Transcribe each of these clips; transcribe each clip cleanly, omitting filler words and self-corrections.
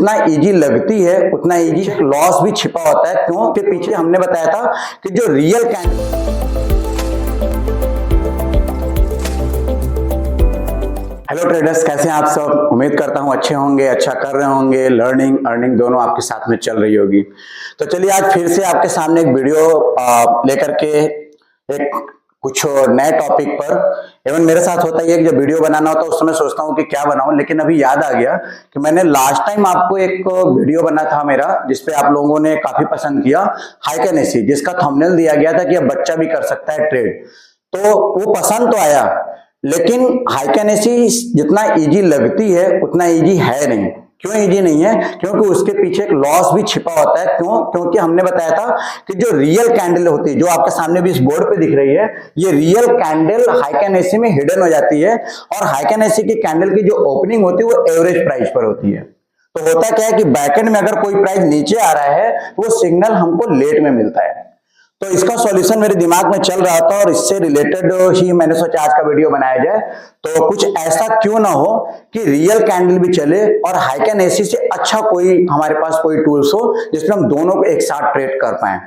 जितना इजी लगती है उतना इजी लॉस भी छिपा होता है। क्यों? के पीछे हमने बताया था कि जो रियल कैंडल। हेलो ट्रेडर्स, कैसे हैं आप सब? उम्मीद करता हूं अच्छे होंगे, अच्छा कर रहे होंगे, लर्निंग अर्निंग दोनों आपके साथ में चल रही होगी। तो चलिए आज फिर से आपके सामने एक वीडियो लेकर के एक कुछ नए टॉपिक पर। इवन मेरे साथ होता ही है कि जब वीडियो बनाना होता है उस समय सोचता हूँ कि क्या बनाऊं, लेकिन अभी याद आ गया कि मैंने लास्ट टाइम आपको एक वीडियो बना था मेरा, जिसपे आप लोगों ने काफी पसंद किया, हाइकेनेसी, जिसका थंबनेल दिया गया था कि अब बच्चा भी कर सकता है ट्रेड। तो वो पसंद तो आया, लेकिन हाइकेनेसी जितना इजी लगती है उतना इजी है नहीं। क्यों इजी नहीं है? क्योंकि उसके पीछे एक लॉस भी छिपा होता है। क्यों? क्योंकि हमने बताया था कि जो रियल कैंडल होती है, जो आपके सामने भी इस बोर्ड पे दिख रही है, ये रियल कैंडल हाइकेनेसी में हिडन हो जाती है। और हाइकेनेसी की कैंडल की जो ओपनिंग होती है वो एवरेज प्राइस पर होती है। तो होता क्या है कि बैकएंड में अगर कोई प्राइस नीचे आ रहा है तो वो सिग्नल हमको लेट में मिलता है। तो इसका सॉल्यूशन मेरे दिमाग में चल रहा था और इससे रिलेटेड ही मैंने सोचा आज का वीडियो बनाया जाए। तो कुछ ऐसा क्यों ना हो कि रियल कैंडल भी चले और हाइकेनेसी से अच्छा कोई हमारे पास कोई टूल्स हो जिसमें हम दोनों को एक साथ ट्रेड कर पाए।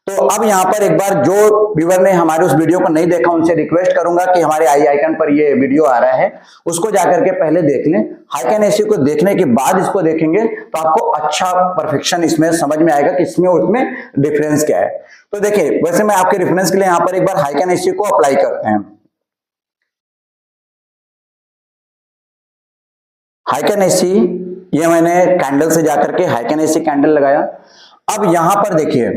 तो अब यहाँ पर एक बार जो व्यूअर ने हमारे उस वीडियो को नहीं देखा उनसे रिक्वेस्ट करूंगा कि हमारे आई आइकन पर ये वीडियो आ रहा है, उसको जाकर के पहले देख लें। हाइकेनेसी को देखने के बाद इसको देखेंगे तो आपको अच्छा परफेक्शन इसमें समझ में आएगा कि इसमें उसमें डिफरेंस क्या है। तो देखिए, वैसे मैं आपके रेफरेंस के लिए यहाँ पर एक बार हाइकेनेसी को अप्लाई करते हैं। हाइकेनेसी, ये मैंने कैंडल से जाकर के हाइकेनेसी कैंडल लगाया। अब यहां पर देखिए,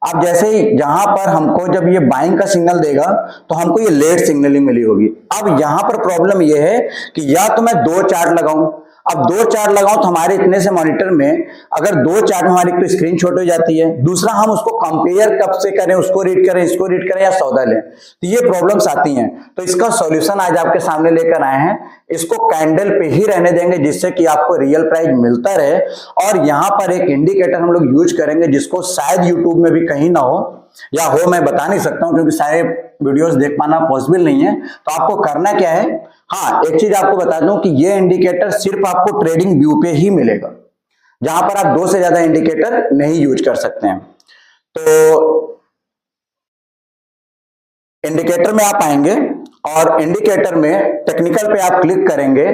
अब जैसे ही जहां पर हमको जब ये बाइंग का सिग्नल देगा तो हमको ये लेट सिग्नलिंग मिली होगी। अब यहां पर प्रॉब्लम ये है कि या तो मैं दो चार्ट लगाऊं, अब दो चार्ट लगाऊं तो हमारे इतने से मॉनिटर में अगर दो चार्ट में हमारी तो स्क्रीन छोटी हो जाती है, दूसरा हम उसको कंपेयर कब से करें, उसको रीड करें, इसको रीड करें या सौदा लें, तो ये प्रॉब्लम्स आती हैं। तो इसका सॉल्यूशन आज आपके सामने लेकर आए हैं। इसको कैंडल पे ही रहने देंगे जिससे कि आपको रियल प्राइस मिलता रहे। और यहां पर एक इंडिकेटर हम लोग यूज करेंगे जिसको शायद यूट्यूब में भी कहीं ना हो, या हो मैं बता नहीं सकता हूं क्योंकि सारे वीडियोस देख पाना पॉसिबल नहीं है। तो आपको करना क्या है, हाँ एक चीज आपको बता दूं कि ये इंडिकेटर सिर्फ आपको ट्रेडिंग व्यू पे ही मिलेगा, जहां पर आप दो से ज्यादा इंडिकेटर नहीं यूज कर सकते हैं। तो इंडिकेटर में आप आएंगे और इंडिकेटर में टेक्निकल पे आप क्लिक करेंगे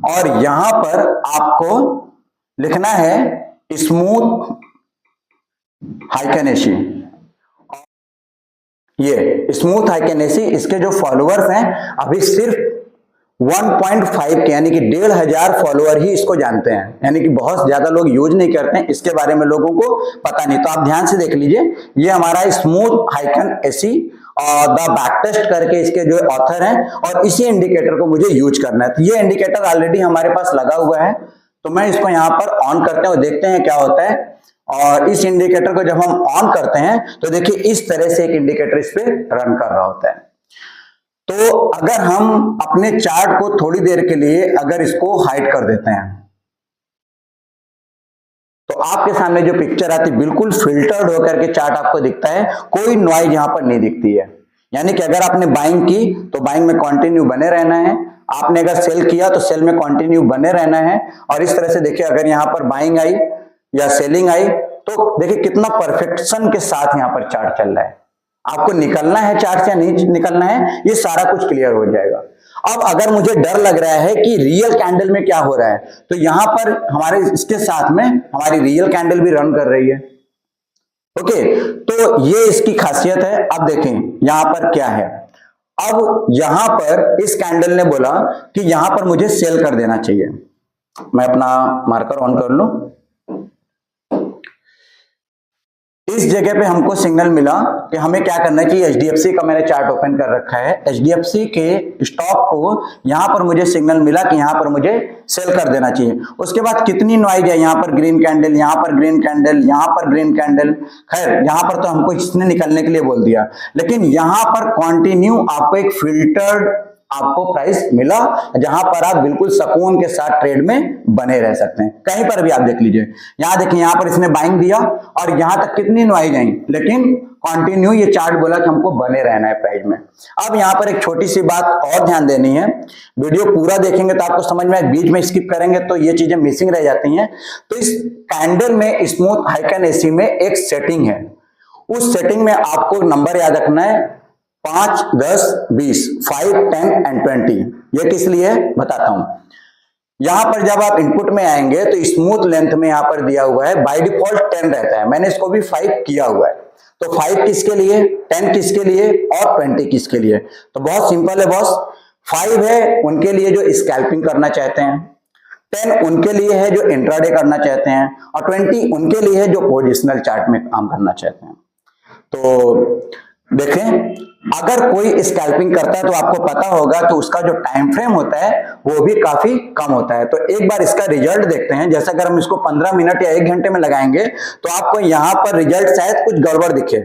और यहां पर आपको लिखना है स्मूथ हाइकेनेसी। ये स्मूथ हाइकेनेसी, इसके जो फॉलोअर्स हैं अभी सिर्फ 1.5 के यानी कि 1500 फॉलोअर ही इसको जानते हैं, यानी कि बहुत ज्यादा लोग यूज नहीं करते हैं, इसके बारे में लोगों को पता नहीं। तो आप ध्यान से देख लीजिए, ये हमारा स्मूथ हाइकेनेसी और द बैक टेस्ट करके इसके जो ऑथर हैं, और इसी इंडिकेटर को मुझे यूज करना है। तो ये इंडिकेटर ऑलरेडी हमारे पास लगा हुआ है, तो मैं इसको यहाँ पर ऑन करते हैं और देखते हैं क्या होता है। और इस इंडिकेटर को जब हम ऑन करते हैं तो देखिए इस तरह से एक इंडिकेटर इस पे रन कर रहा होता है। तो अगर हम अपने चार्ट को थोड़ी देर के लिए अगर इसको हाइड कर देते हैं तो आपके सामने जो पिक्चर आती है बिल्कुल फिल्टर्ड होकर के चार्ट आपको दिखता है, कोई नॉइज यहां पर नहीं दिखती है। यानी कि अगर आपने बाइंग की तो बाइंग में कंटिन्यू बने रहना है, आपने अगर सेल किया तो सेल में कंटिन्यू बने रहना है। और इस तरह से देखिए, अगर यहां पर बाइंग आई या सेलिंग आई तो देखिए कितना परफेक्शन के साथ यहां पर चार्ट चल रहा है। आपको निकलना है चार्ट से या नहीं निकलना है, ये सारा कुछ क्लियर हो जाएगा। अब अगर मुझे डर लग रहा है कि रियल कैंडल में क्या हो रहा है, तो यहां पर हमारे इसके साथ में हमारी रियल कैंडल भी रन कर रही है। ओके, तो ये इसकी खासियत है। अब देखें यहां पर क्या है। अब यहां पर इस कैंडल ने बोला कि यहां पर मुझे सेल कर देना चाहिए। मैं अपना मार्कर ऑन कर लूं। इस जगह पे हमको सिग्नल मिला कि हमें क्या करना है कि एचडीएफसी का मैंने चार्ट ओपन कर रखा है, एचडीएफसी के स्टॉक को यहां पर मुझे सिग्नल मिला कि यहां पर मुझे सेल कर देना चाहिए। उसके बाद कितनी नॉइज है, यहां पर ग्रीन कैंडल, यहां पर ग्रीन कैंडल, यहां पर ग्रीन कैंडल। खैर यहां पर तो हमको इसने निकलने के लिए बोल दिया, लेकिन यहां पर कंटिन्यू आपको एक फिल्टर्ड आपको प्राइस मिला, जहां पर आप बिल्कुल सुकून के साथ ट्रेड में बने रह सकते हैं। कहीं पर भी आप देख लीजिए, यहां देखिए, यहां पर इसने बाइंग दिया और यहां तक कितनी नॉइज आई, लेकिन कंटिन्यू ये चार्ट बोला कि हमको बने रहना है प्राइस में। अब यहां पर एक छोटी सी बात और ध्यान देनी है, वीडियो पूरा देखेंगे तो आपको समझ में आए, बीच में स्किप करेंगे तो ये चीजें मिसिंग रह जाती हैं। तो इस कैंडल में स्मूथ हाइकन एसी में एक सेटिंग है, उस सेटिंग में आपको नंबर याद रखना है 5, 10, 20, 5, 10 एंड 20। ये किस लिए बताता हूं। यहां पर जब आप इनपुट में आएंगे तो स्मूथ लेंथ में यहां पर दिया हुआ है बाय डिफॉल्ट 10 रहता है, मैंने इसको भी 5 किया हुआ है। तो 5 किसके लिए, 10 किसके लिए और 20 किसके लिए? तो बहुत सिंपल है बॉस, 5 है उनके लिए जो स्कैल्पिंग करना चाहते हैं, 10 उनके लिए है जो इंट्राडे करना चाहते हैं, और 20 उनके लिए है जो पोजिशनल चार्ट में काम करना चाहते हैं। तो देखें, अगर कोई स्कैल्पिंग करता है तो आपको पता होगा तो उसका जो टाइम फ्रेम होता है वो भी काफी कम होता है। तो एक बार इसका रिजल्ट देखते हैं। जैसे अगर हम इसको 15 मिनट या 1 घंटे में लगाएंगे तो आपको यहां पर रिजल्ट शायद कुछ गड़बड़ दिखे,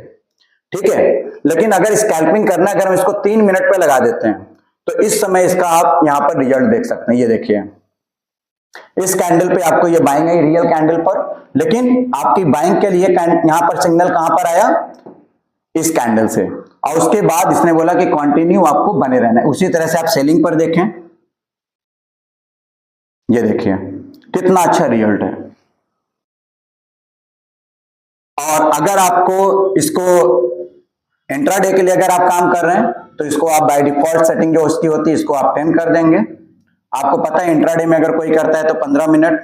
ठीक है, लेकिन अगर स्कैल्पिंग करना है, अगर हम इसको 3 मिनट पे लगा देते हैं तो इस समय इसका आप यहां पर रिजल्ट देख सकते हैं। ये देखिए, इस कैंडल पे आपको ये बाइंग है रियल कैंडल पर, लेकिन आपकी बाइंग के लिए यहां पर सिग्नल कहां पर आया, इस कैंडल से, और उसके बाद इसने बोला कि कंटिन्यू आपको बने रहना है। उसी तरह से आप सेलिंग पर देखें, ये देखिए कितना अच्छा रिजल्ट है। और अगर आपको इसको इंट्राडे के लिए अगर आप काम कर रहे हैं तो इसको आप बाय डिफॉल्ट सेटिंग जो उसकी होती है इसको आप 10 कर देंगे। आपको पता है इंट्राडे में अगर कोई करता है तो 15 मिनट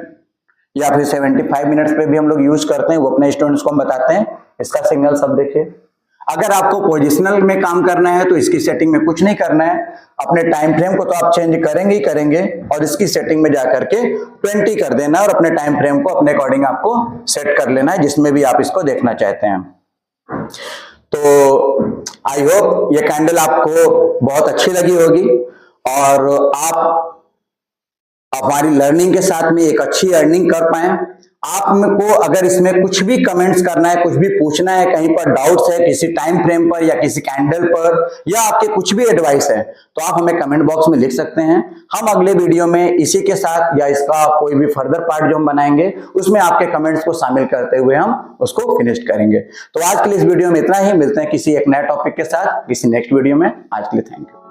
या फिर 75 मिनट्स पे भी हम लोग यूज करते हैं, वो अपने स्टूडेंट्स को हम बताते हैं। इसका सिग्नल सब देखिए। अगर आपको पोजिशनल में काम करना है तो इसकी सेटिंग में कुछ नहीं करना है, अपने टाइम फ्रेम को तो आप चेंज करेंगे ही करेंगे, और इसकी सेटिंग में जाकर के 20 कर देना है और अपने टाइम फ्रेम को अपने अकॉर्डिंग आपको सेट कर लेना है जिसमें भी आप इसको देखना चाहते हैं। तो आई होप ये कैंडल आपको बहुत अच्छी लगी होगी और आप हमारी लर्निंग के साथ में एक अच्छी अर्निंग कर पाए। आपको अगर इसमें कुछ भी कमेंट्स करना है, कुछ भी पूछना है, कहीं पर डाउट्स है किसी टाइम फ्रेम पर या किसी कैंडल पर, या आपके कुछ भी एडवाइस है तो आप हमें कमेंट बॉक्स में लिख सकते हैं। हम अगले वीडियो में इसी के साथ या इसका कोई भी फर्दर पार्ट जो हम बनाएंगे उसमें आपके कमेंट्स को शामिल करते हुए हम उसको फिनिश करेंगे। तो आज के लिए इस वीडियो में इतना ही, मिलते हैं किसी एक नए टॉपिक के साथ किसी नेक्स्ट वीडियो में। आज के लिए थैंक यू।